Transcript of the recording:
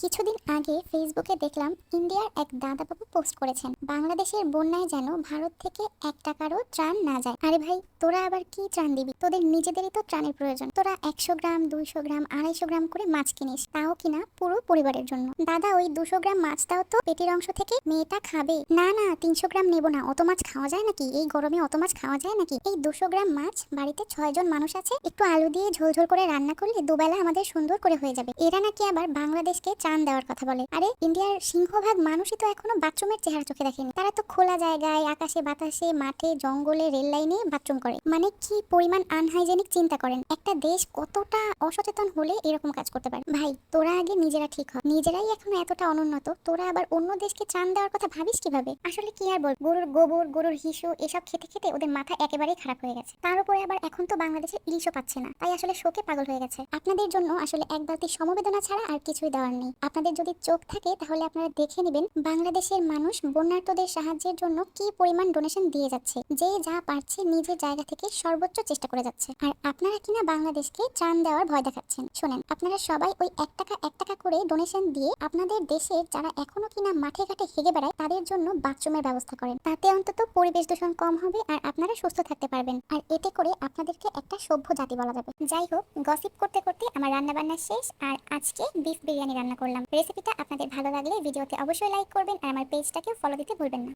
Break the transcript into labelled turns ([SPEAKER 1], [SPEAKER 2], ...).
[SPEAKER 1] কিছুদিন আগে ফেসবুকে দেখলাম ইন্ডিয়ার এক দাদাবাবু পোস্ট করেছেন বাংলাদেশের বন্যায় যেন ভারত থেকে 1 টাকারও ত্রাণ না যায়। আরে ভাই, তোরা আবার কি ত্রাণ দিবি? তোদের নিজেদেরই তো ত্রাণের প্রয়োজন। তোরা 100 গ্রাম 200 গ্রাম 250 গ্রাম করে মাছ কিনিস, তাও কিনা পুরো পরিবারের জন্য। দাদা, ওই 200 গ্রাম মাছটাও তো পেটের অংশ থেকে মেয়েটা খাবে। না না, 300 গ্রাম নেবো না। অত মাছ খাওয়া যায় নাকি? এই গরমে অত মাছ খাওয়া যায় নাকি? এই 200 গ্রাম মাছ, বাড়িতে 6 জন মানুষ আছে, একটু আলু দিয়ে ঝোল ঝোল করে রান্না করলে দুবেলা আমাদের সুন্দর করে হয়ে যাবে। এরা নাকি আবার বাংলাদেশকে ত্রাণ দেওয়ার কথা বলে। আরে, ইন্ডিয়ার সিংহভাগ মানুষই তো এখনো বাথরুমের চেহারা চোখে দেখেনি। তারা তো খোলা জায়গায়, আকাশে বাতাসে, মাঠে জঙ্গলে, রেল লাইনে বাথরুম করে। মানে কি পরিমাণ আনহাইজেনিক চিন্তা করেন। একটা দেশ কতটা অসচেতন হলে এরকম কাজ করতে পারে? ভাই, তোরা আগে নিজেরা ঠিক হ। নিজেরাই এখনো এতটা অনুন্নত, তোরা আবার অন্য দেশকে ত্রাণ দেওয়ার কথা ভাবিস কিভাবে? আসলে কি আর বল, গরুর গোবর, গরুর হিসু এসব খেতে খেতে ওদের মাথা একেবারেই খারাপ হয়ে গেছে। তার উপরে আবার এখন তো বাংলাদেশে ইলিশও পাচ্ছে না, তাই আসলে শোকে পাগল হয়ে গেছে। আপনাদের জন্য আসলে এক বালতি সমবেদনা ছাড়া আর কিছুই দেওয়ার নেই। আপনাদের যদি চোখ থাকে তাহলে আপনারা দেখে নেবেন বাংলাদেশের মানুষ বন্যার্তদের সাহায্যের জন্য কি পরিমাণ ডোনেশন দিয়ে যাচ্ছে। যে যা পারছে নিজের জায়গা থেকে সর্বোচ্চ চেষ্টা করে যাচ্ছে। আর আপনারা কিনা বাংলাদেশকে ত্রাণ দেওয়ার ভয় দেখাচ্ছেন। শোনেন, আপনারা সবাই ওই 1 টাকা করে ডোনেশন দিয়ে আপনাদের দেশের যারা এখনো কিনা মাঠে ঘাটে হেগে বেড়ায় তাদের জন্য বাথরুমের ব্যবস্থা করেন। তাতে অন্তত পরিবেশ দূষণ কম হবে আর আপনারা সুস্থ থাকতে পারবেন। আর এতে করে আপনাদেরকে একটা সভ্য জাতি বলা যাবে। যাই হোক, গসিপ করতে করতে আমার রান্না বান্না শেষ, আর আজকে বিফ বিরিয়ানি রান্না করলাম। রেসিপিটা আপনাদের ভালো লাগলে ভিডিওতে অবশ্যই লাইক করবেন আর আমার পেজটাকেও ফলো দিতে ভুলবেন না।